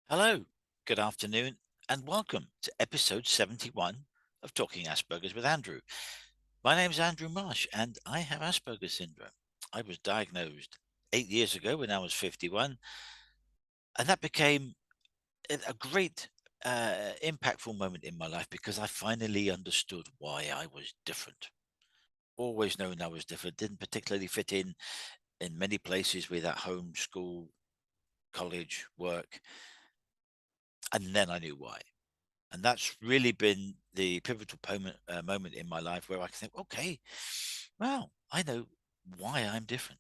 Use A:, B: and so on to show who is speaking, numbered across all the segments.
A: Hello, good afternoon, and welcome to episode 71 of Talking Asperger's with Andrew. My name's Andrew Marsh, and I have Asperger's syndrome. I was diagnosed 8 years ago when I was 51, and that became a great, impactful moment in my life because I finally understood why I was different. Always known I was different, didn't particularly fit in many places with at home, school, college, work, and then I knew why. And that's really been the pivotal moment in my life where I can think, okay, well, I know why I'm different.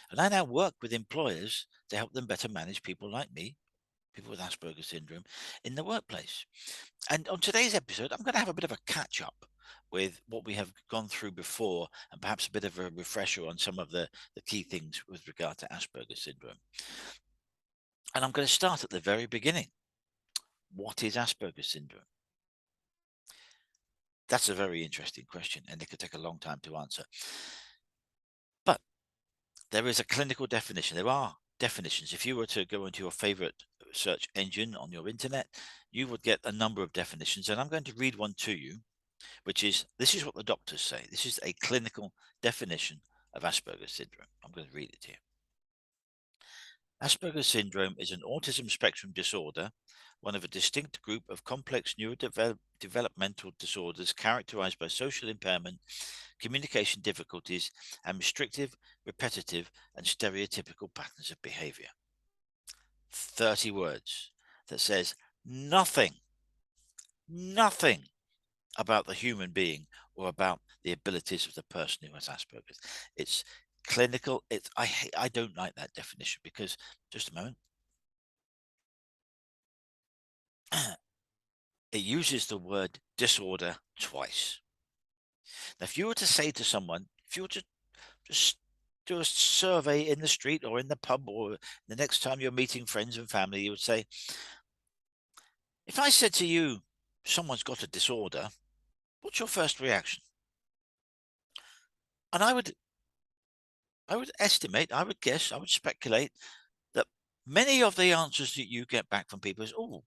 A: And I now work with employers to help them better manage people like me, people with Asperger's syndrome, in the workplace. And on today's episode, I'm going to have a bit of a catch up with what we have gone through before and perhaps a bit of a refresher on some of the key things with regard to Asperger's syndrome. And I'm going to start at the very beginning. What is Asperger's syndrome? That's a very interesting question, and it could take a long time to answer. But there is a clinical definition. There are definitions. If you were to go into your favorite search engine on your internet, you would get a number of definitions. And I'm going to read one to you, which is this is what the doctors say. This is a clinical definition of Asperger's syndrome. I'm going to read it to you. Asperger's syndrome is an autism spectrum disorder, one of a distinct group of complex neurodevelopmental disorders characterized by social impairment, communication difficulties, and restrictive, repetitive, and stereotypical patterns of behavior. 30 words that says nothing about the human being or about the abilities of the person who has Asperger's. It's clinical. I don't like that definition because just a moment. It uses the word disorder twice. Now, if you were to say to someone, if you were to just do a survey in the street or in the pub or the next time you're meeting friends and family, you would say, if I said to you, someone's got a disorder, what's your first reaction? And I would estimate, I would guess, I would speculate that many of the answers that you get back from people is, oh,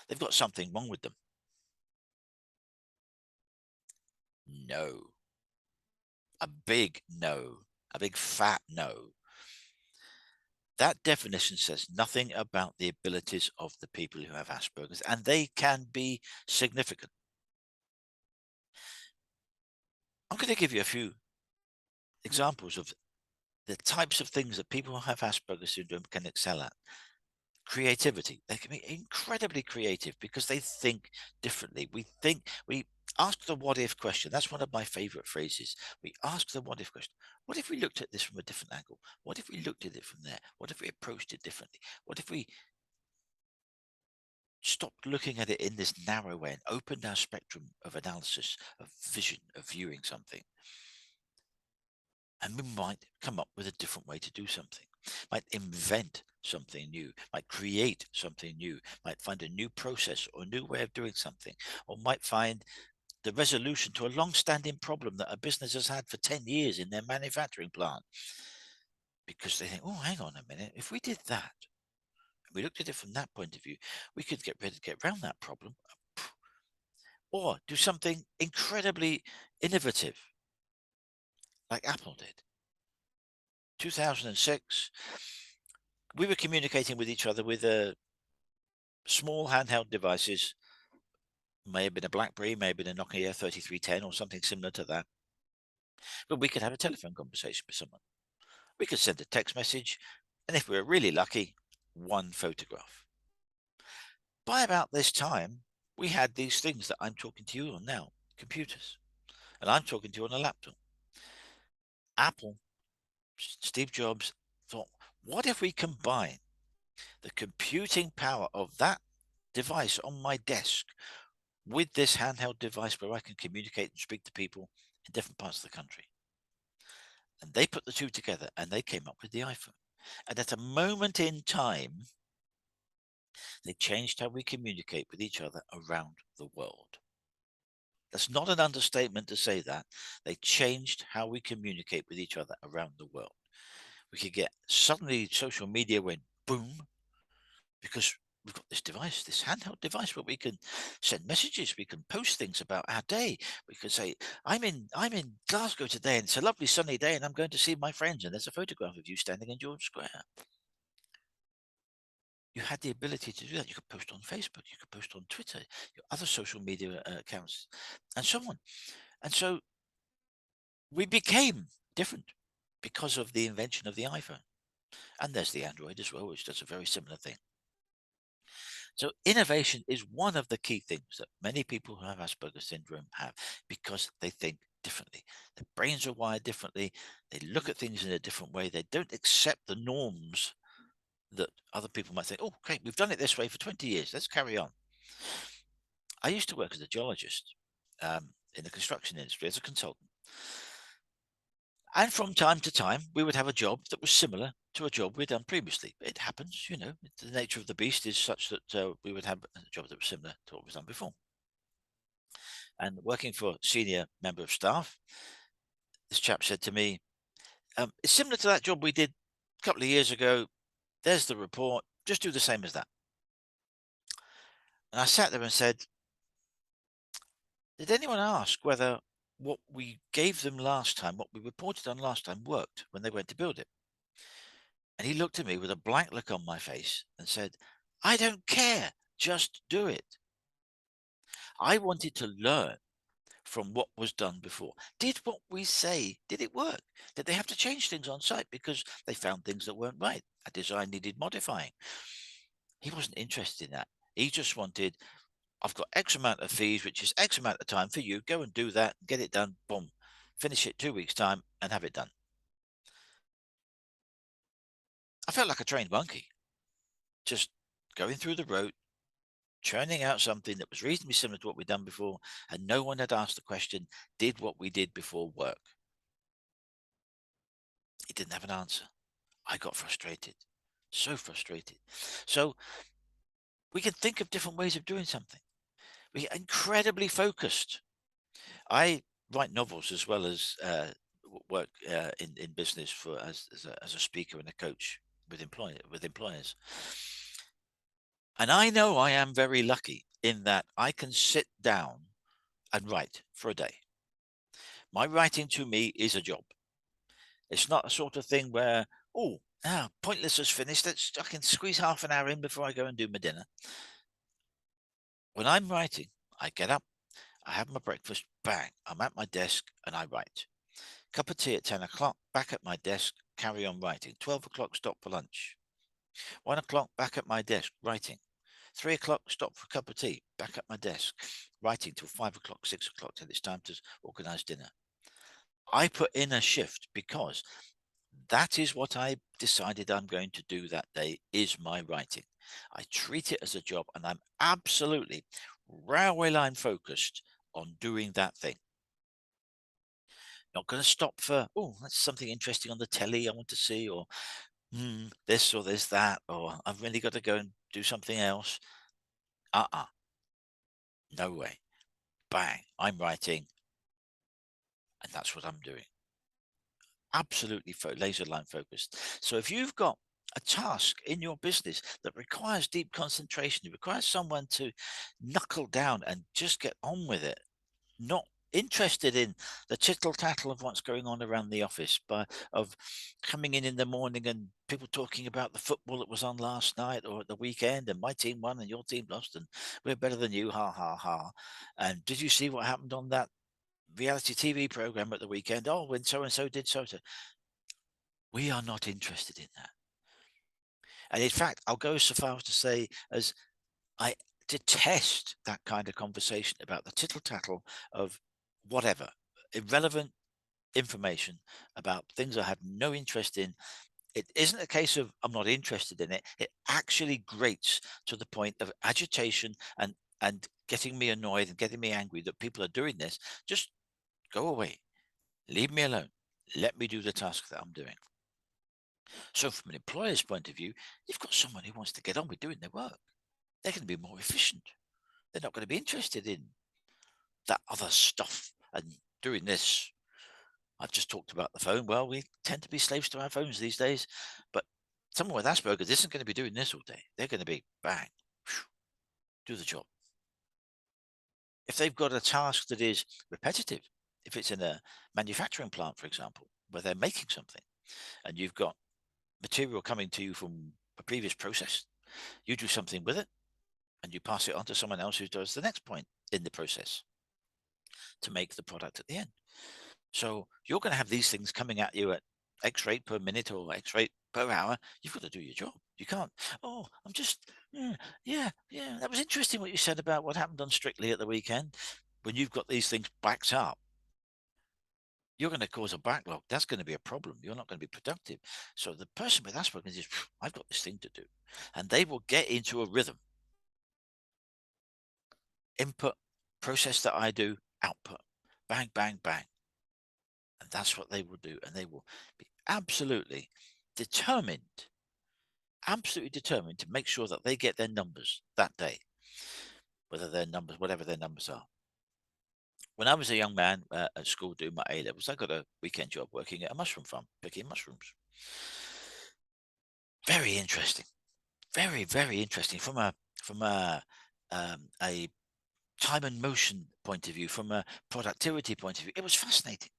A: they've got something wrong with them. No, a big no, a big fat no. That definition says nothing about the abilities of the people who have Asperger's, and they can be significant. I'm going to give you a few examples of the types of things that people who have Asperger's syndrome can excel at. Creativity. They can be incredibly creative because they think differently. We ask the what if question. That's one of my favorite phrases. We ask the what if question. What if we looked at this from a different angle? What if we looked at it from there? What if we approached it differently? What if we stopped looking at it in this narrow way and opened our spectrum of analysis, of vision, of viewing something? And we might come up with a different way to do something, might invent something new, might create something new, might find a new process or a new way of doing something, or might find the resolution to a long-standing problem that a business has had for 10 years in their manufacturing plant. Because they think, oh, hang on a minute, if we did that, we looked at it from that point of view, we could get around that problem, or do something incredibly innovative, like Apple did. 2006, we were communicating with each other with small handheld devices. May have been a BlackBerry, may have been a Nokia 3310 or something similar to that. But we could have a telephone conversation with someone. We could send a text message, and if we were really lucky, one photograph. By about this time, we had these things that I'm talking to you on now, computers, and I'm talking to you on a laptop. Apple, Steve Jobs thought, what if we combine the computing power of that device on my desk with this handheld device where I can communicate and speak to people in different parts of the country? And they put the two together and they came up with the iPhone. And at a moment in time, they changed how we communicate with each other around the world. That's not an understatement to say that. They changed how we communicate with each other around the world. We could get suddenly social media went boom because we've got this device, this handheld device where we can send messages, we can post things about our day. We can say, I'm in Glasgow today and it's a lovely sunny day and I'm going to see my friends, and there's a photograph of you standing in George Square. You had the ability to do that. You could post on Facebook, you could post on Twitter, your other social media accounts, and so on. And so we became different because of the invention of the iPhone. And there's the Android as well, which does a very similar thing. So innovation is one of the key things that many people who have Asperger's syndrome have, because they think differently. Their brains are wired differently. They look at things in a different way. They don't accept the norms that other people might think, oh, great, we've done it this way for 20 years. Let's carry on. I used to work as a geologist in the construction industry as a consultant. And from time to time, we would have a job that was similar to a job we'd done previously. It happens, the nature of the beast is such that we would have a job that was similar to what was done before. And working for a senior member of staff, this chap said to me, it's similar to that job we did a couple of years ago. There's the report. Just do the same as that. And I sat there and said, did anyone ask whether what we gave them last time, what we reported on last time, worked when they went to build it? And he looked at me with a blank look on my face and said, I don't care. Just do it. I wanted to learn from what was done before. Did what we say, did it work? Did they have to change things on site because they found things that weren't right? A design needed modifying. He wasn't interested in that. He just wanted, I've got X amount of fees, which is X amount of time for you. Go and do that, get it done, boom. Finish it 2 weeks' time and have it done. I felt like a trained monkey, just going through the road, churning out something that was reasonably similar to what we'd done before, and no one had asked the question, did what we did before work? He didn't have an answer. I got frustrated, so frustrated. So we can think of different ways of doing something. We're incredibly focused. I write novels as well as work in business for as a speaker and a coach with employers. And I know I am very lucky in that I can sit down and write for a day. My writing to me is a job. It's not a sort of thing where, oh, pointless is finished. I can squeeze half an hour in before I go and do my dinner. When I'm writing, I get up, I have my breakfast, bang, I'm at my desk and I write. Cup of tea at 10 o'clock, back at my desk, carry on writing. 12 o'clock, stop for lunch. 1 o'clock, back at my desk, writing. 3 o'clock, stop for a cup of tea, back at my desk, writing till 5 o'clock, 6 o'clock, till it's time to organize dinner. I put in a shift because that is what I decided I'm going to do that day, is my writing. I treat it as a job and I'm absolutely railway line focused on doing that thing. Not going to stop for, oh, that's something interesting on the telly I want to see, or this or there's that, or I've really got to go and do something else. No way. Bang, I'm writing, and that's what I'm doing. Absolutely laser line focused. So if you've got a task in your business that requires deep concentration, it requires someone to knuckle down and just get on with it, not interested in the tittle tattle of what's going on around the office, but of coming in the morning and people talking about the football that was on last night or at the weekend, and my team won and your team lost and we're better than you, ha ha ha. And did you see what happened on that reality TV program at the weekend? Oh, when so and so did so. We are not interested in that. And in fact, I'll go so far as to say as I detest that kind of conversation about the tittle tattle of whatever, irrelevant information about things I have no interest in. It isn't a case of I'm not interested in it. It actually grates to the point of agitation and getting me annoyed and getting me angry that people are doing this. Just go away. Leave me alone. Let me do the task that I'm doing. So from an employer's point of view, you've got someone who wants to get on with doing their work. They're going to be more efficient. They're not going to be interested in that other stuff and doing this. I've just talked about the phone. Well, we tend to be slaves to our phones these days, but someone with Asperger's isn't going to be doing this all day. They're going to be bang. do the job. If they've got a task that is repetitive, if it's in a manufacturing plant, for example, where they're making something and you've got material coming to you from a previous process, you do something with it and you pass it on to someone else who does the next point in the process to make the product at the end. So you're going to have these things coming at you at X rate per minute or X rate per hour. You've got to do your job. You can't, oh, I'm just, yeah. That was interesting what you said about what happened on Strictly at the weekend. When you've got these things backed up, you're going to cause a backlog. That's going to be a problem. You're not going to be productive. So the person with Asperger's is, I've got this thing to do. And they will get into a rhythm. Input, process that I do, output, bang, bang, bang. And that's what they will do. And they will be absolutely determined to make sure that they get their numbers that day, whatever their numbers are. When I was a young man at school doing my A-levels, I got a weekend job working at a mushroom farm, picking mushrooms. Very interesting. Very, very interesting from a time and motion point of view, from a productivity point of view. It was fascinating.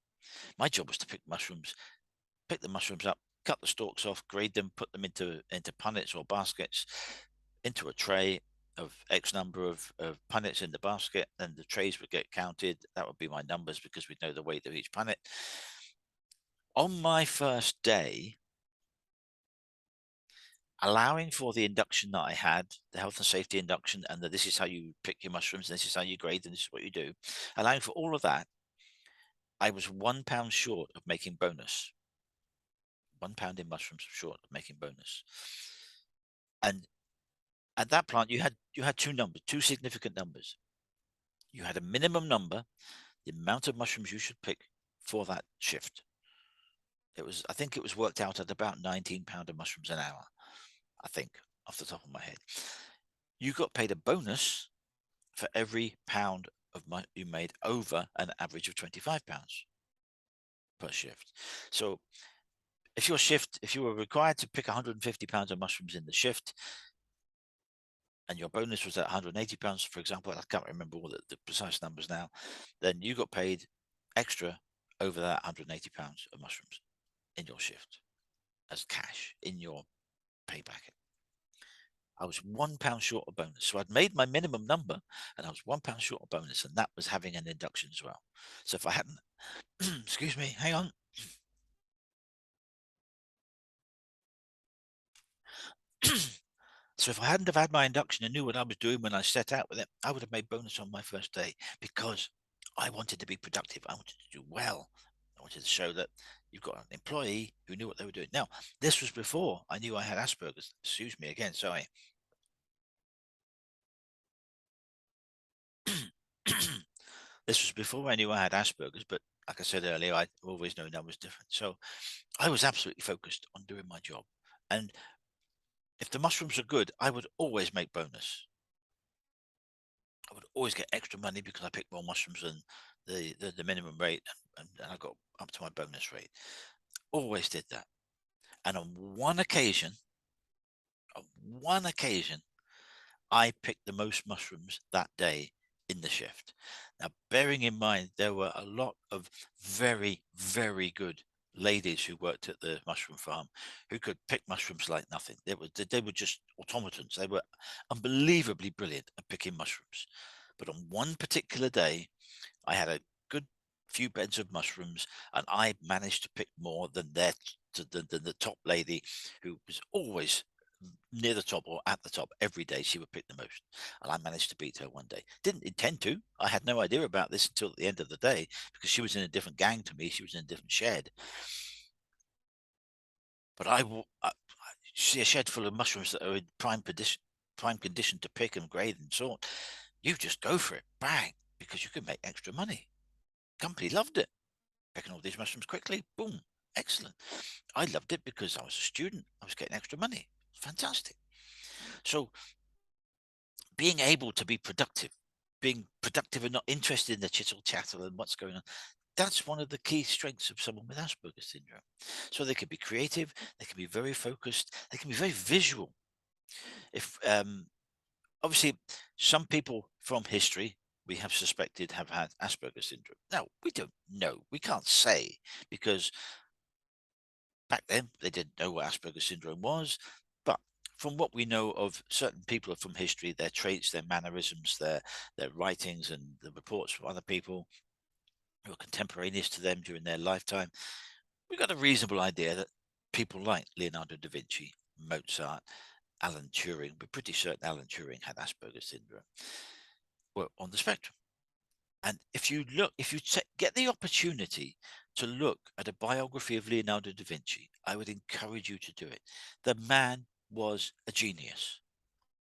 A: My job was to pick the mushrooms up, cut the stalks off, grade them, put them into punnets or baskets, into a tray of X number of punnets in the basket, and the trays would get counted. That would be my numbers because we'd know the weight of each punnet. On my first day, allowing for the induction that I had, the health and safety induction, and that this is how you pick your mushrooms, and this is how you grade, and this is what you do, allowing for all of that, I was £1 short of making bonus. £1 in mushrooms short of making bonus. And at that plant, you had two significant numbers. You had a minimum number, the amount of mushrooms you should pick for that shift. I think it was worked out at about £19 of mushrooms an hour, I think, off the top of my head. You got paid a bonus for every pound of you made over an average of £25 per shift. So if you were required to pick £150 of mushrooms in the shift, and your bonus was at £180, for example, I can't remember all the precise numbers now, then you got paid extra over that £180 of mushrooms in your shift as cash in your pay packet. I was £1 short of bonus. So I'd made my minimum number and I was £1 short of bonus, and that was having an induction as well. So if I hadn't, excuse me, hang on. So if I hadn't have had my induction and knew what I was doing when I set out with it, I would have made bonus on my first day because I wanted to be productive. I wanted to do well. I wanted to show that you've got an employee who knew what they were doing. Now, this was before I knew I had Asperger's. Excuse me again, sorry. This was before I knew I had Asperger's, but like I said earlier, I always known I was different. So I was absolutely focused on doing my job. And if the mushrooms are good, I would always make bonus. I would always get extra money because I picked more mushrooms than the minimum rate, and I got up to my bonus rate. Always did that. And on one occasion, I picked the most mushrooms that day in the shift. Now, bearing in mind, there were a lot of very, very good ladies who worked at the mushroom farm who could pick mushrooms like nothing. They were just automatons. They were unbelievably brilliant at picking mushrooms. But on one particular day, I had a good few beds of mushrooms, and I managed to pick more than the top lady, who was always near the top or at the top every day. She would pick the most, and I managed to beat her one day. Didn't intend to. I had no idea about this until at the end of the day, because she was in a different gang to me. She was in a different shed. But I see a shed full of mushrooms that are in prime condition to pick and grade and sort. You just go for it, bang, because you can make extra money. Company loved it. Picking all these mushrooms quickly, boom, excellent. I loved it because I was a student. I was getting extra money. Fantastic. So being able to be productive, being productive and not interested in the chittle chattel and what's going on, that's one of the key strengths of someone with Asperger's syndrome. So they can be creative, they can be very focused, they can be very visual. If Obviously, some people from history we have suspected have had Asperger's syndrome. Now, we don't know. We can't say because back then they didn't know what Asperger's syndrome was. But from what we know of certain people from history, their traits, their mannerisms, their writings, and the reports from other people who were contemporaneous to them during their lifetime, we got a reasonable idea that people like Leonardo da Vinci, Mozart, Alan Turing, we're pretty certain Alan Turing had Asperger's syndrome, were on the spectrum. And if you look, if you get the opportunity to look at a biography of Leonardo da Vinci, I would encourage you to do it. The man was a genius.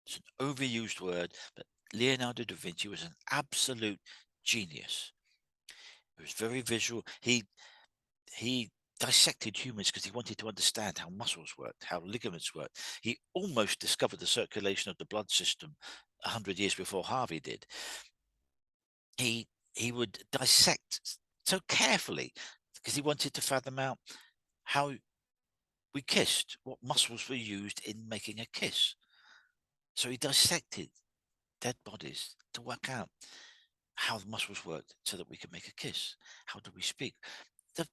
A: It's an overused word, but Leonardo da Vinci was an absolute genius. He was very visual. He dissected humans because he wanted to understand how muscles worked, how ligaments worked. He almost discovered the circulation of the blood system 100 years before Harvey did. He would dissect so carefully because he wanted to fathom out how we kissed, what muscles were used in making a kiss. So he dissected dead bodies to work out how the muscles worked so that we could make a kiss. How do we speak? The,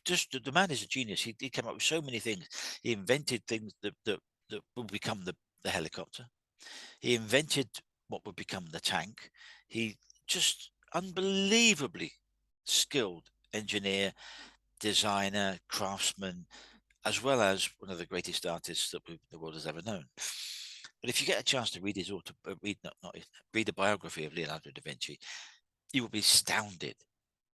A: just the man is a genius. He came up with so many things. He invented things that will become the helicopter. He invented what would become the tank. He just unbelievably skilled engineer, designer, craftsman, as well as one of the greatest artists that the world has ever known. But if you get a chance to read his read a biography of Leonardo da Vinci, you will be astounded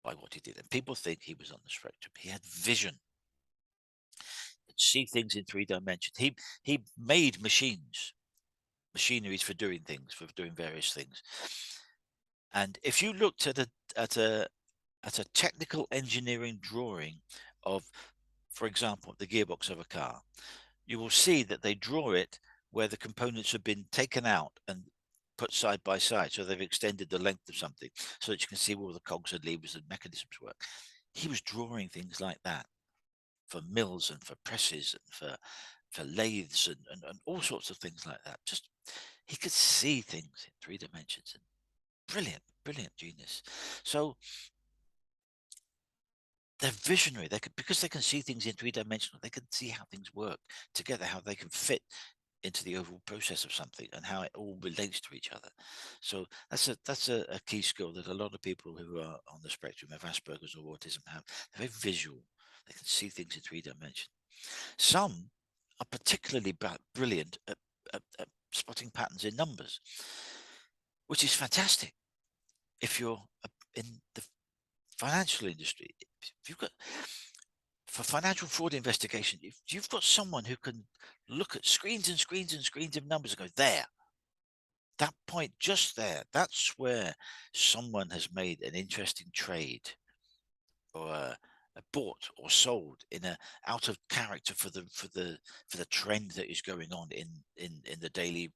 A: by what he did. And people think he was on the spectrum. He had vision, could see things in 3 dimensions. He made machineries for doing things, for doing various things. And if you looked at a technical engineering drawing of, for example, the gearbox of a car, you will see that they draw it where the components have been taken out and put side by side. So they've extended the length of something so that you can see where the cogs and levers and mechanisms work. He was drawing things like that for mills and for presses and for lathes and all sorts of things like that. Just he could see things in 3 dimensions, and brilliant genius. So they're visionary. They could, because they can see things in 3 dimensional, they can see how things work together, how they can fit into the overall process of something and how it all relates to each other. So that's a key skill that a lot of people who are on the spectrum of Asperger's or autism have. They're very visual. They can see things in 3 dimensions. Some are particularly brilliant at spotting patterns in numbers, which is fantastic if you're in the financial industry. If you've got for financial fraud investigation, if you've got someone who can look at screens and screens and screens of numbers and go, there, that point just there, that's where someone has made an interesting trade or bought or sold in a out of character for the trend that is going on in the daily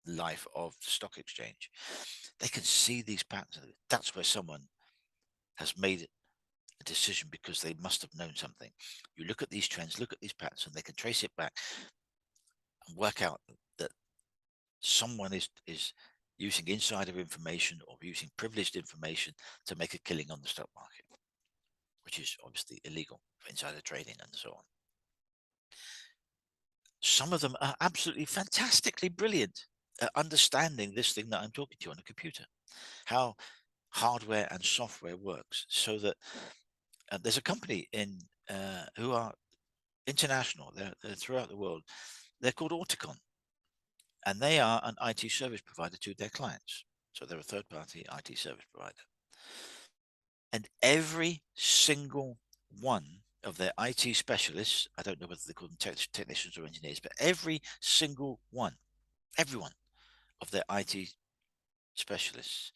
A: life of the stock exchange. They can see these patterns. That's where someone has made a decision because they must have known something. You look at these trends, look at these patterns, and they can trace it back and work out that someone is using insider information or using privileged information to make a killing on the stock market, which is obviously illegal for insider trading and so on. Some of them are absolutely fantastically brilliant at understanding this thing that I'm talking to you on a computer, how hardware and software works, so that there's a company in who are international. They're throughout the world. They're called Auticon, and they are an IT service provider to their clients. So they're a third-party IT service provider. And every single one of their IT specialists, I don't know whether they call them technicians or engineers, but every single one, everyone of their IT specialists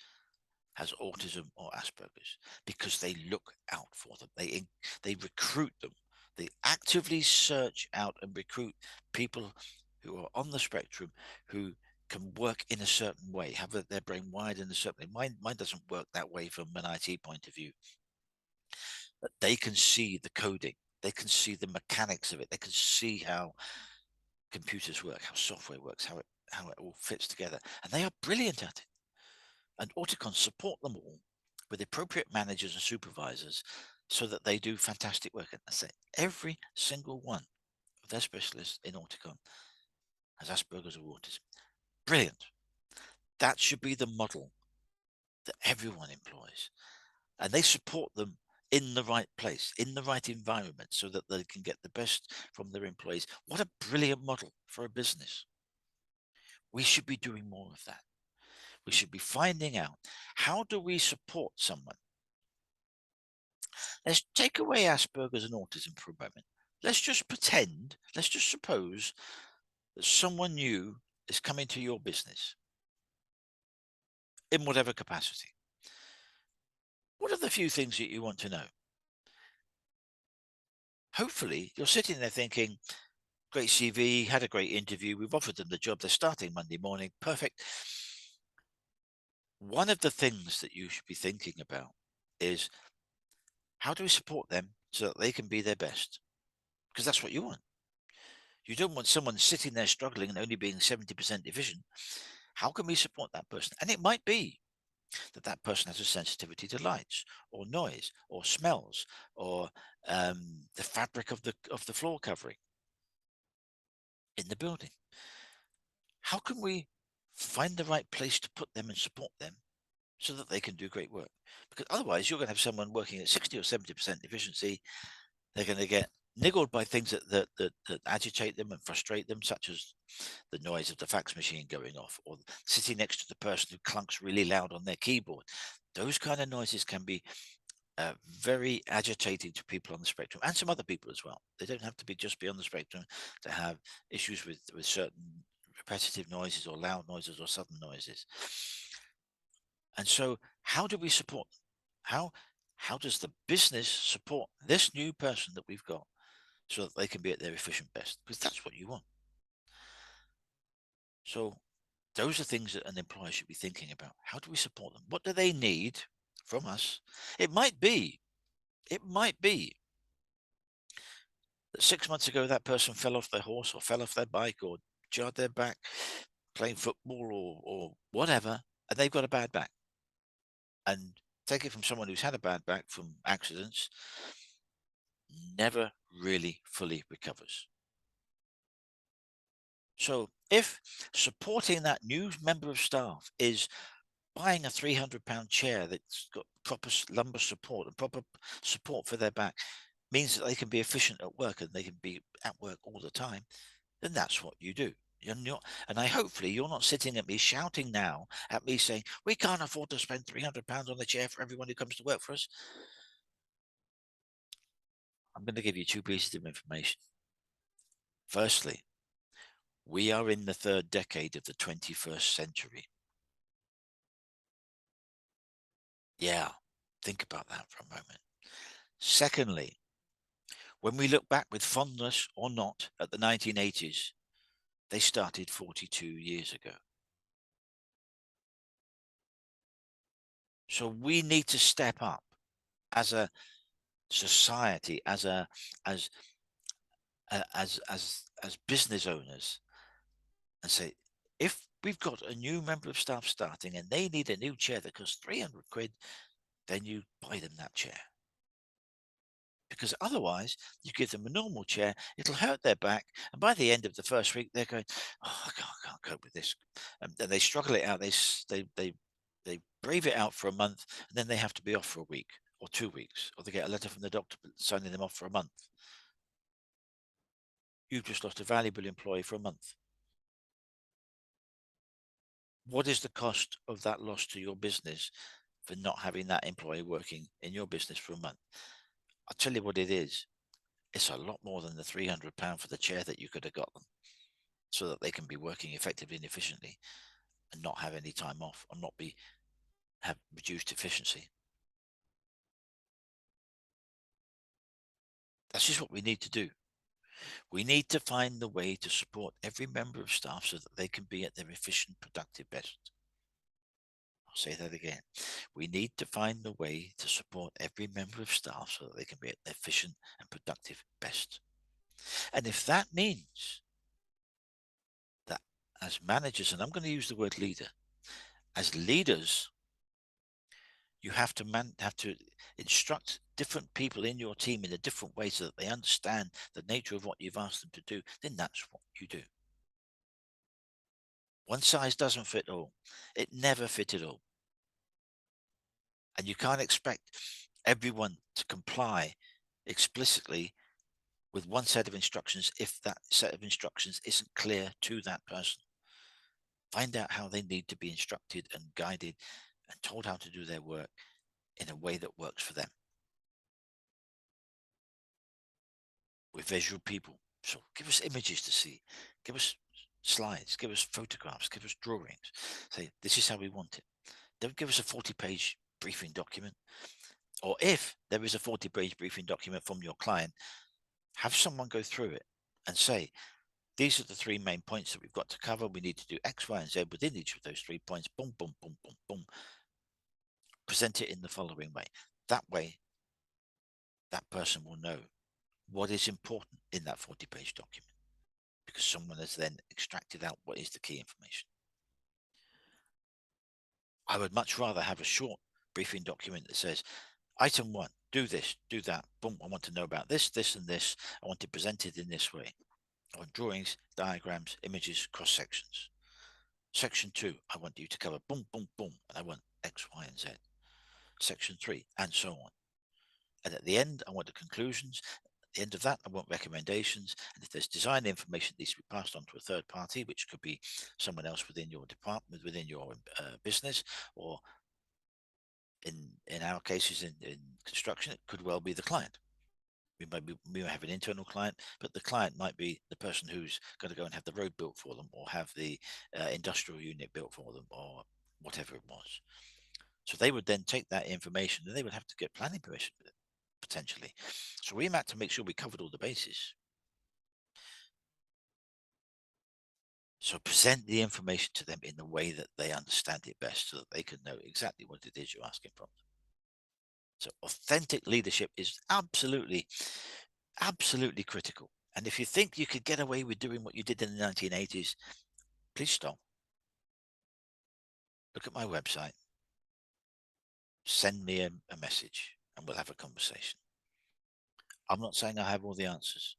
A: has autism or Asperger's because they look out for them. They recruit them. They actively search out and recruit people who are on the spectrum who can work in a certain way, have their brain wired in a certain way. Mine doesn't work that way from an IT point of view, but they can see the coding. They can see the mechanics of it. They can see how computers work, how software works, how it all fits together. And they are brilliant at it. And Auticon support them all with appropriate managers and supervisors so that they do fantastic work. And I say every single one of their specialists in Auticon has Asperger's or autism. Brilliant. That should be the model that everyone employs. And they support them in the right place, in the right environment, so that they can get the best from their employees. What a brilliant model for a business. We should be doing more of that. We should be finding out, how do we support someone? Let's take away Asperger's and autism for a moment. Let's just pretend, let's just suppose that someone new is coming to your business in whatever capacity. What are the few things that you want to know? Hopefully, you're sitting there thinking, great CV, had a great interview, we've offered them the job, they're starting Monday morning, perfect. One of the things that you should be thinking about is, how do we support them so that they can be their best? Because that's what you want. You don't want someone sitting there struggling and only being 70% efficient. How can we support that person? And it might be that that person has a sensitivity to lights or noise or smells or the fabric of the floor covering in the building. How can we find the right place to put them and support them so that they can do great work? Because otherwise you're going to have someone working at 60 or 70% efficiency. They're going to get niggled by things that agitate them and frustrate them, such as the noise of the fax machine going off, or sitting next to the person who clunks really loud on their keyboard. Those kind of noises can be very agitating to people on the spectrum, and some other people as well. They don't have to be on the spectrum to have issues with certain repetitive noises or loud noises or sudden noises. And so, how do we support them? How does the business support this new person that we've got so that they can be at their efficient best? Because that's what you want. So those are things that an employer should be thinking about. How do we support them? What do they need from us? It might be that 6 months ago that person fell off their horse or fell off their bike or jarred their back playing football or whatever, and they've got a bad back. And take it from someone who's had a bad back from accidents, never really fully recovers. So if supporting that new member of staff is buying a £300 chair that's got proper lumbar support and proper support for their back, means that they can be efficient at work and they can be at work all the time, then that's what you do. You're not, and hopefully you're not sitting at me shouting now at me saying, we can't afford to spend £300 on the chair for everyone who comes to work for us. I'm going to give you two pieces of information. Firstly, we are in the third decade of the 21st century. Yeah, think about that for a moment. Secondly, when we look back with fondness or not at the 1980s, they started 42 years ago. So we need to step up as a society, as business owners, and say, if we've got a new member of staff starting and they need a new chair that costs 300 quid, then you buy them that chair. Because otherwise you give them a normal chair, it'll hurt their back, and by the end of the first week they're going, oh, I can't cope with this, and they struggle it out. They brave it out for a month, and then they have to be off for a week or 2 weeks, or they get a letter from the doctor signing them off for a month. You've just lost a valuable employee for a month. What is the cost of that loss to your business for not having that employee working in your business for a month? I'll tell you what it is. It's a lot more than the £300 for the chair that you could have got them, so that they can be working effectively and efficiently and not have any time off and not have reduced efficiency. That's just what we need to do. We need to find the way to support every member of staff so that they can be at their efficient, productive best. I'll say that again. We need to find the way to support every member of staff so that they can be at their efficient and productive best. And if that means as managers, and I'm going to use the word leader, as leaders, you have to instruct different people in your team in a different way so that they understand the nature of what you've asked them to do. Then that's what you do. One size doesn't fit all. It never fitted all. And you can't expect everyone to comply explicitly with one set of instructions if that set of instructions isn't clear to that person. Find out how they need to be instructed and guided and told how to do their work in a way that works for them. We're visual people, so give us images to see, give us slides, give us photographs, give us drawings. Say, this is how we want it. Don't give us a 40-page briefing document. Or if there is a 40-page briefing document from your client, have someone go through it and say, these are the three main points that we've got to cover. We need to do X, Y, and Z within each of those 3 points. Boom, boom, boom, boom, boom. Present it in the following way. That way, that person will know what is important in that 40-page document, because someone has then extracted out what is the key information. I would much rather have a short briefing document that says, item 1, do this, do that. Boom, I want to know about this, this, and this. I want it presented in this way. I want drawings, diagrams, images, cross sections. Section 2, I want you to cover boom, boom, boom, and I want X, Y, and Z. Section 3, and so on. And at the end, I want the conclusions. At the end of that, I want recommendations. And if there's design information that needs to be passed on to a third party, which could be someone else within your department, within your business, or in our cases in construction, it could well be the client. We might have an internal client, but the client might be the person who's going to go and have the road built for them, or have the industrial unit built for them, or whatever it was. So they would then take that information and they would have to get planning permission with it, potentially. So we had to make sure we covered all the bases. So present the information to them in the way that they understand it best, so that they can know exactly what it is you're asking from them. So authentic leadership is absolutely, absolutely critical. And if you think you could get away with doing what you did in the 1980s, please stop. Look at my website. Send me a message and we'll have a conversation. I'm not saying I have all the answers,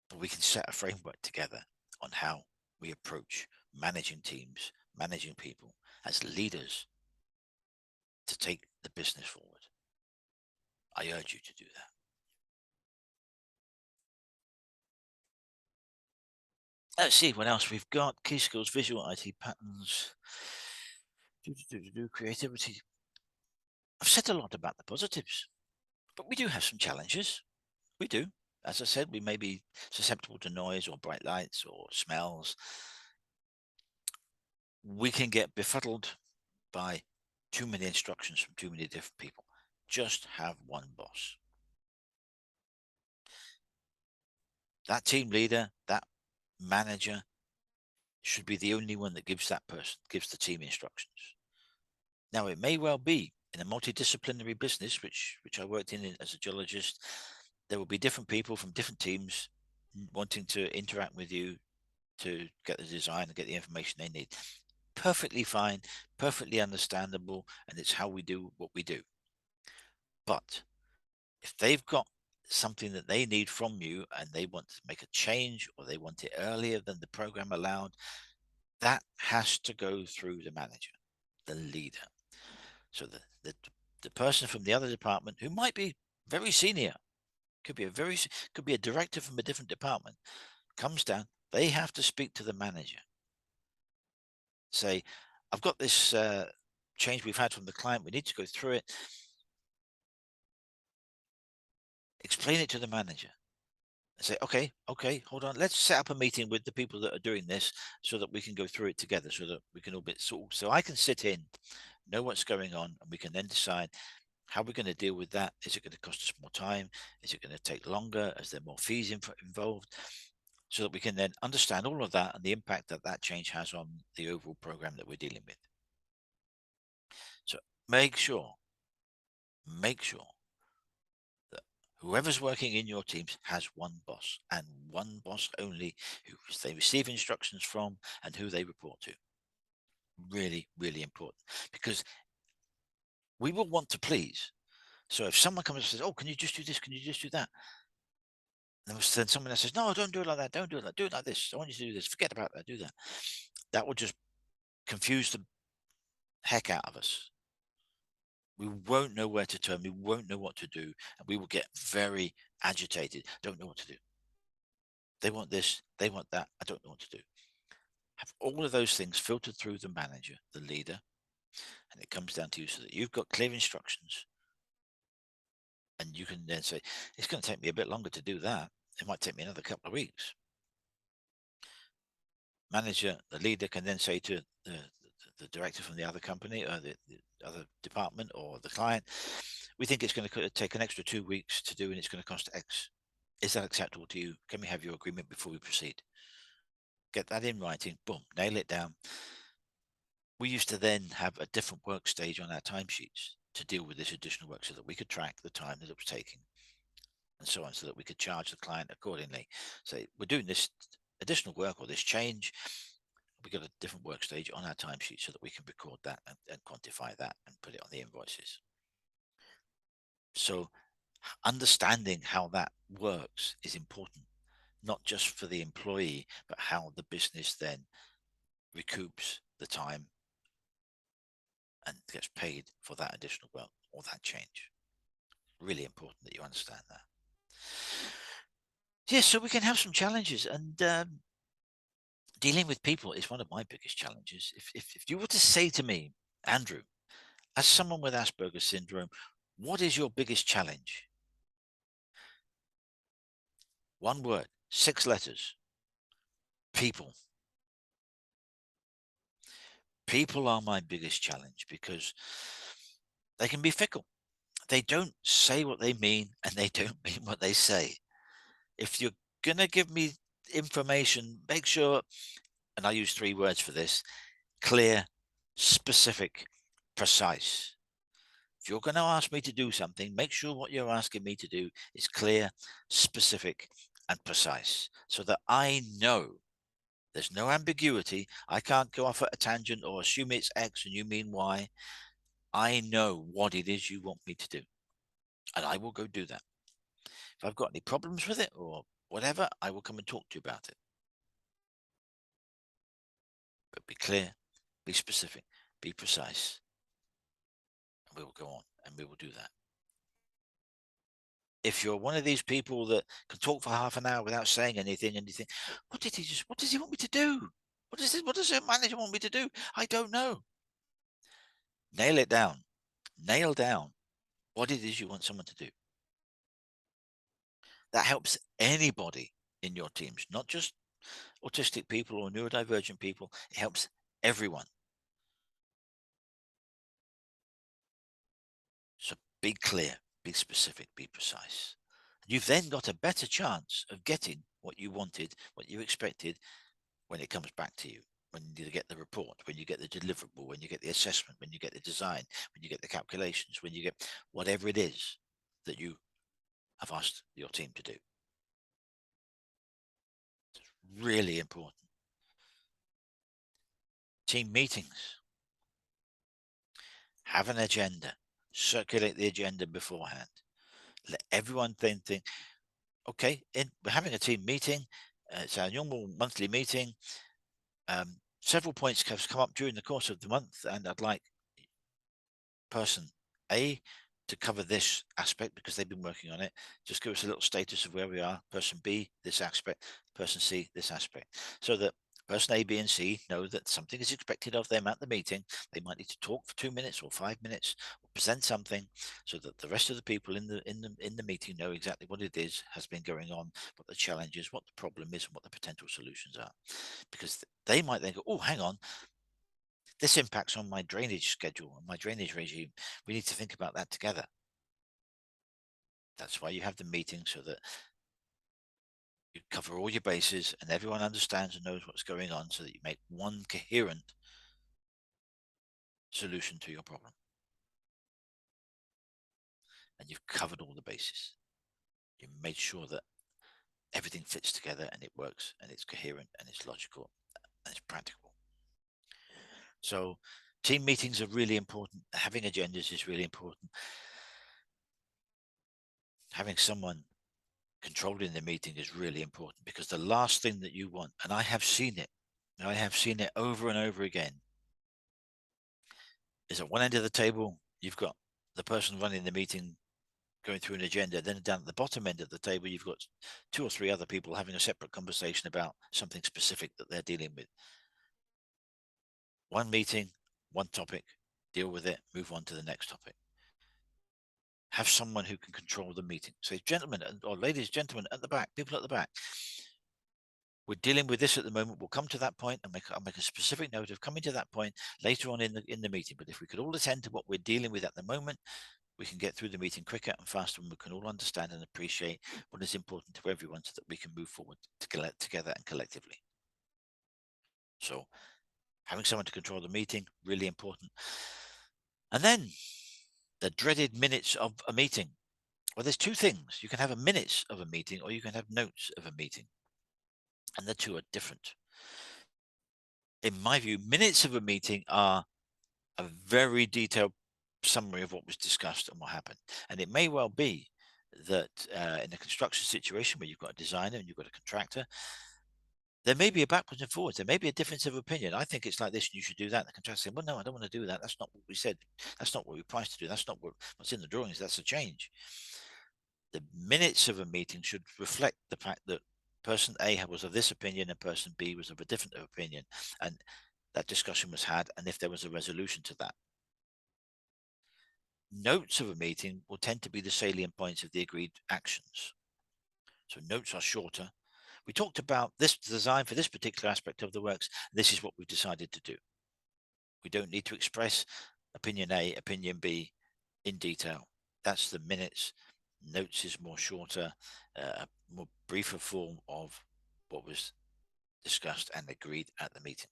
A: but we can set a framework together on how we approach managing teams, managing people as leaders to take the business forward. I urge you to do that. Let's see what else we've got. Key skills, visual IT patterns, creativity. I've said a lot about the positives, but we do have some challenges. We do. As I said, we may be susceptible to noise or bright lights or smells. We can get befuddled by too many instructions from too many different people. Just have one boss. That team leader, that manager should be the only one that gives the team instructions. Now, it may well be in a multidisciplinary business, which I worked in as a geologist, there will be different people from different teams wanting to interact with you to get the design and get the information they need. Perfectly fine, perfectly understandable, and it's how we do what we do. But if they've got something that they need from you and they want to make a change, or they want it earlier than the program allowed, that has to go through the manager, the leader. So the person from the other department, who might be very senior, could be a director from a different department, comes down. They have to speak to the manager. Say, I've got this change we've had from the client. We need to go through it. Explain it to the manager. And say, okay, hold on. Let's set up a meeting with the people that are doing this so that we can go through it together, so that we can all bit so I can sit in, know what's going on, and we can then decide how we're going to deal with that. Is it going to cost us more time? Is it going to take longer? Is there more fees involved? So that we can then understand all of that and the impact that that change has on the overall program that we're dealing with. So make sure that Whoever's working in your teams has one boss, and one boss only, who they receive instructions from and who they report to. Really, really important, because we will want to please. So if someone comes and says, "Oh, can you just do this? Can you just do that?" And then someone else says, "No, don't do it like that. Don't do it like. Do it like this. I want you to do this. Forget about that. Do that." That will just confuse the heck out of us. We won't know where to turn. We won't know what to do, and we will get very agitated. Don't know what to do. They want this. They want that. I don't know what to do. Have all of those things filtered through the manager, the leader, and it comes down to you, so that you've got clear instructions, and you can then say, "It's going to take me a bit longer to do that. It might take me another couple of weeks." Manager, the leader, can then say to the director from the other company, or the other department, or the client, "We think it's going to take an extra 2 weeks to do, and it's going to cost X. Is that acceptable to you? Can we have your agreement before we proceed?" Get that in writing. Boom, nail it down. We used to then have a different work stage on our timesheets to deal with this additional work, so that we could track the time that it was taking, and so on, so that we could charge the client accordingly. So we're doing this additional work or this change. We got a different work stage on our timesheet, so that we can record that and quantify that and put it on the invoices. So understanding how that works is important, not just for the employee, but how the business then recoups the time and gets paid for that additional work or that change. Really important that you understand that. Yes, so we can have some challenges, and dealing with people is one of my biggest challenges. If you were to say to me, "Andrew, as someone with Asperger's syndrome, what is your biggest challenge?" One word, 6 letters: people. People are my biggest challenge, because they can be fickle. They don't say what they mean, and they don't mean what they say. If you're going to give me information, make sure, and I use 3 words for this: clear, specific, precise. If you're going to ask me to do something, make sure what you're asking me to do is clear, specific, and precise, so that I know there's no ambiguity. I can't go off at a tangent or assume it's X and you mean Y. I know what it is you want me to do, and I will go do that. If I've got any problems with it or whatever, I will come and talk to you about it. But be clear, be specific, be precise, and we will go on and we will do that. If you're one of these people that can talk for half an hour without saying anything, and you think, what does he want me to do? What does the manager want me to do? I don't know. Nail it down. Nail down what it is you want someone to do. That helps anybody in your teams, not just autistic people or neurodivergent people. It helps everyone. So be clear, be specific, be precise. You've then got a better chance of getting what you wanted, what you expected, when it comes back to you, when you get the report, when you get the deliverable, when you get the assessment, when you get the design, when you get the calculations, when you get whatever it is that you have asked your team to do. It's really important. Team meetings. Have an agenda. Circulate the agenda beforehand. Let everyone then think, okay, we're having a team meeting. It's our normal monthly meeting. Several points have come up during the course of the month, and I'd like person A to cover this aspect because they've been working on it. Just give us a little status of where we are. Person B, this aspect. Person C, this aspect. So that person A, B, and C know that something is expected of them at the meeting. They might need to talk for 2 minutes or 5 minutes, or present something, so that the rest of the people in the meeting know exactly what it is has been going on, what the challenge is, what the problem is, and what the potential solutions are. Because they might then go, "Oh, hang on, this impacts on my drainage schedule and my drainage regime. We need to think about that together." That's why you have the meeting, so that you cover all your bases and everyone understands and knows what's going on, so that you make one coherent solution to your problem. And you've covered all the bases. You made sure that everything fits together and it works and it's coherent and it's logical and it's practical. So team meetings are really important. Having agendas is really important. Having someone controlling the meeting is really important, because the last thing that you want, and I have seen it over and over again, is at one end of the table, you've got the person running the meeting going through an agenda. Then down at the bottom end of the table, you've got two or three other people having a separate conversation about something specific that they're dealing with. One meeting, one topic, deal with it, move on to the next topic. Have someone who can control the meeting. Say, gentlemen or ladies, gentlemen at the back, people at the back, we're dealing with this at the moment. We'll come to that point, and I'll make a specific note of coming to that point later on in the meeting. But if we could all attend to what we're dealing with at the moment, we can get through the meeting quicker and faster, and we can all understand and appreciate what is important to everyone, so that we can move forward together and collectively. So having someone to control the meeting, really important. And then the dreaded minutes of a meeting. Well, there's two things. You can have a minutes of a meeting, or you can have notes of a meeting. And the two are different. In my view, minutes of a meeting are a very detailed summary of what was discussed and what happened. And it may well be that in a construction situation where you've got a designer and you've got a contractor, there may be a backwards and forwards. There may be a difference of opinion. I think it's like this, and you should do that. And the contractor saying, well, no, I don't want to do that. That's not what we said. That's not what we priced to do. That's not what's in the drawings. That's a change. The minutes of a meeting should reflect the fact that person A was of this opinion and person B was of a different opinion. And that discussion was had, and if there was a resolution to that. Notes of a meeting will tend to be the salient points of the agreed actions. So notes are shorter. We talked about this design for this particular aspect of the works. This is what we've decided to do. We don't need to express opinion A, opinion B in detail. That's the minutes. Notes is more shorter, more briefer form of what was discussed and agreed at the meeting.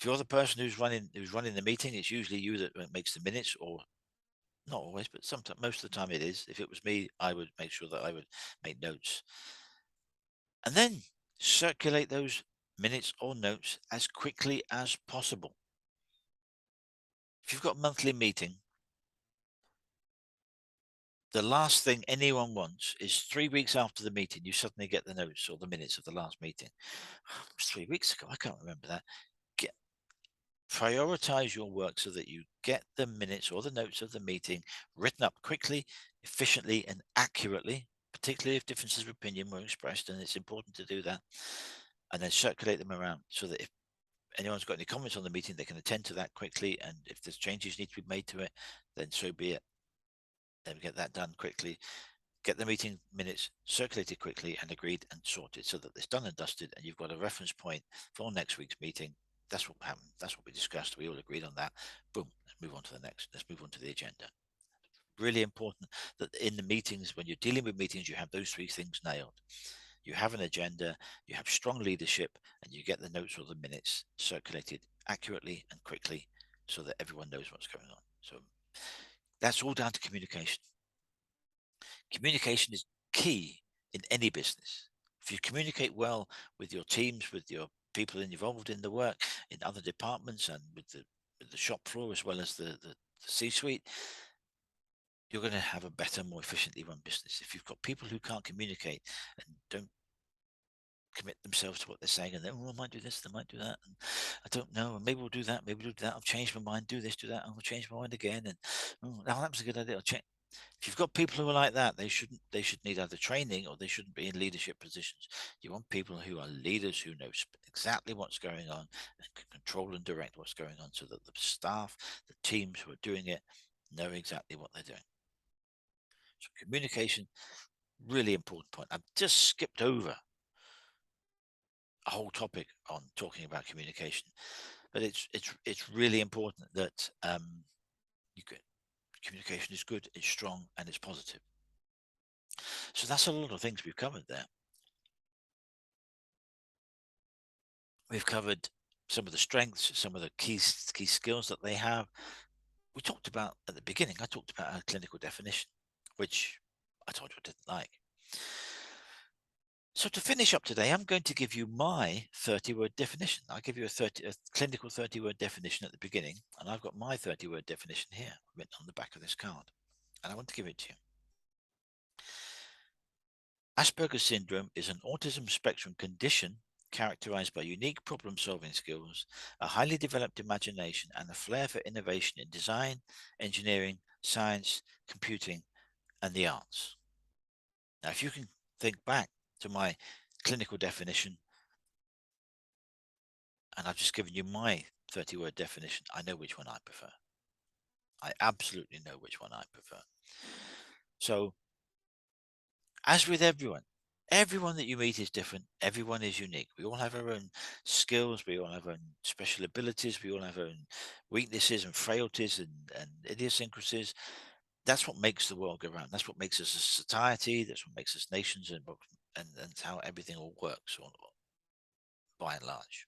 A: If you're the person who's running the meeting, it's usually you that makes the minutes, or not always, but sometimes, most of the time it is. If it was me, I would make sure that I would make notes, and then circulate those minutes or notes as quickly as possible. If you've got a monthly meeting, the last thing anyone wants is 3 weeks after the meeting, you suddenly get the notes or the minutes of the last meeting. It was 3 weeks ago. I can't remember that. Prioritize your work so that you get the minutes or the notes of the meeting written up quickly, efficiently, and accurately, particularly if differences of opinion were expressed, and it's important to do that, and then circulate them around so that if anyone's got any comments on the meeting, they can attend to that quickly, and if there's changes need to be made to it, then so be it. Then we get that done quickly, get the meeting minutes circulated quickly and agreed and sorted, so that it's done and dusted, and you've got a reference point for next week's meeting. That's what happened. That's what we discussed. We all agreed on that. Boom. Let's move on to the next. Let's move on to the agenda. Really important that in the meetings, when you're dealing with meetings, you have those three things nailed. You have an agenda, you have strong leadership, and you get the notes or the minutes circulated accurately and quickly so that everyone knows what's going on. So that's all down to communication. Communication is key in any business. If you communicate well with your teams, with your people involved in the work, in other departments, and with the shop floor as well as the C-suite, you're going to have a better, more efficiently run business. If you've got people who can't communicate and don't commit themselves to what they're saying, and then, oh, I might do this, they might do that, and I don't know, and maybe we'll do that, maybe we'll do that, I've changed my mind, do this, do that, and I'll change my mind again, and oh, now that was a good idea, I'll change. If you've got people who are like that, they should need either training, or they shouldn't be in leadership positions. You want people who are leaders, who know exactly what's going on and can control and direct what's going on, so that the staff, the teams who are doing it, know exactly what they're doing. So communication, really important point. I've just skipped over a whole topic on talking about communication, but it's really important that you get communication is good, it's strong, and it's positive. So that's a lot of things we've covered there. We've covered some of the strengths, some of the key skills that they have. We talked about at the beginning, I talked about a clinical definition. which I told you I didn't like. So to finish up today, I'm going to give you my 30-word definition. I'll give you a clinical 30-word definition at the beginning, and I've got my 30-word definition here written on the back of this card, and I want to give it to you. Asperger's syndrome is an autism spectrum condition characterized by unique problem-solving skills, a highly developed imagination, and a flair for innovation in design, engineering, science, computing, and the arts. Now, if you can think back to my clinical definition, and I've just given you my 30-word definition, I know which one I prefer. I absolutely know which one I prefer. So, as with everyone that you meet is different. Everyone is unique. We all have our own skills. We all have our own special abilities. We all have our own weaknesses and frailties and idiosyncrasies. That's what makes the world go round. That's what makes us a society. That's what makes us nations, and how everything all works, by and large.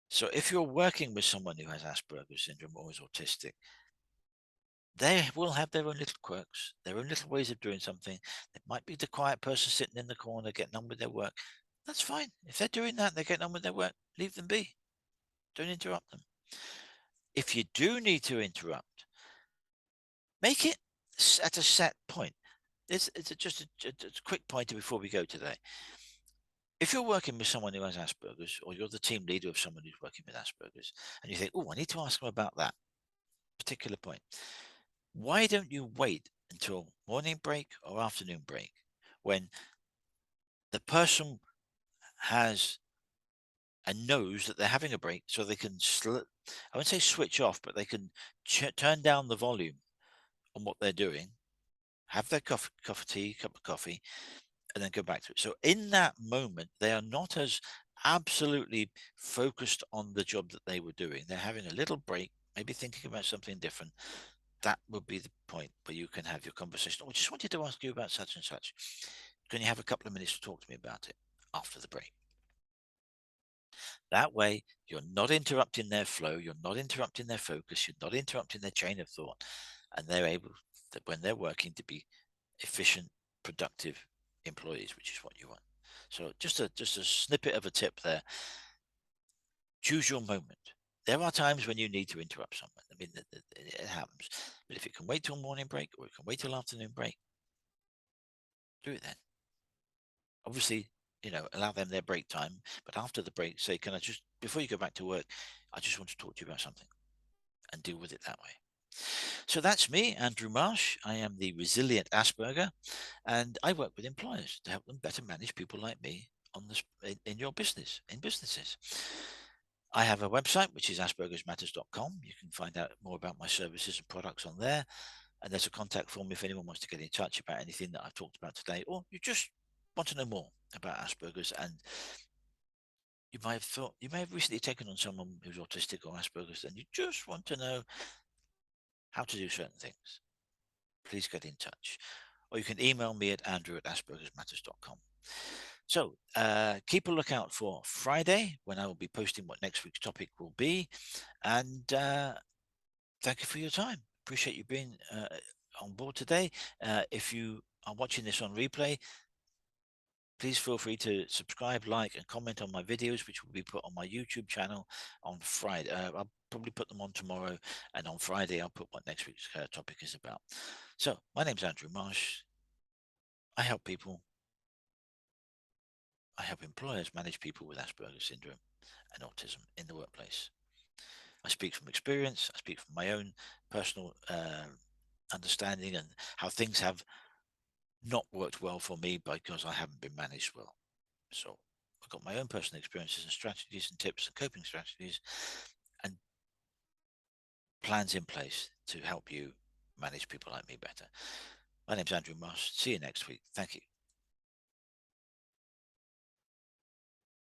A: So if you're working with someone who has Asperger's syndrome or is autistic, they will have their own little quirks, their own little ways of doing something. It might be the quiet person sitting in the corner getting on with their work. That's fine. If they're doing that, they're getting on with their work, leave them be. Don't interrupt them. If you do need to interrupt, make it at a set point. It's just a quick pointer before we go today. If you're working with someone who has Asperger's, or you're the team leader of someone who's working with Asperger's, and you think, oh, I need to ask them about that particular point, why don't you wait until morning break or afternoon break when the person has and knows that they're having a break, so they can I won't say switch off, but they can turn down the volume on what they're doing, have their cup of tea, cup of coffee, and then go back to it. So in that moment, they are not as absolutely focused on the job that they were doing. They're having a little break, maybe thinking about something different. That would be the point where you can have your conversation. Oh, I just wanted to ask you about such and such. Can you have a couple of minutes to talk to me about it after the break? That way, you're not interrupting their flow, you're not interrupting their focus, you're not interrupting their chain of thought, and they're able, that when they're working, to be efficient, productive employees, which is what you want. So just a snippet of a tip there. Choose your moment. There are times when you need to interrupt someone. I mean, it happens. But if it can wait till morning break or it can wait till afternoon break, do it then. Obviously, allow them their break time. But after the break, say, can I just, before you go back to work, I just want to talk to you about something, and deal with it that way. So that's me, Andrew Marsh. I am the resilient Asperger, and I work with employers to help them better manage people like me in your business, in businesses. I have a website, which is aspergersmatters.com. You can find out more about my services and products on there. And there's a contact form if anyone wants to get in touch about anything that I've talked about today, or you just want to know more about Asperger's, and you may have recently taken on someone who's autistic or Asperger's, and you just want to know how to do certain things. Please get in touch. Or you can email me at andrew@aspergersmatters.com. So keep a lookout for Friday, when I will be posting what next week's topic will be. And thank you for your time. Appreciate you being on board today. If you are watching this on replay, please feel free to subscribe, like, and comment on my videos, which will be put on my YouTube channel on Friday. I'll probably put them on tomorrow, and on Friday I'll put what next week's topic is about. So my name's Andrew Marsh. I help people. I help employers manage people with Asperger's syndrome and autism in the workplace. I speak from experience. I speak from my own personal understanding and how things have not worked well for me because I haven't been managed well. So I've got my own personal experiences and strategies and tips and coping strategies and plans in place to help you manage people like me better. My name's Andrew Moss. See you next week. Thank you.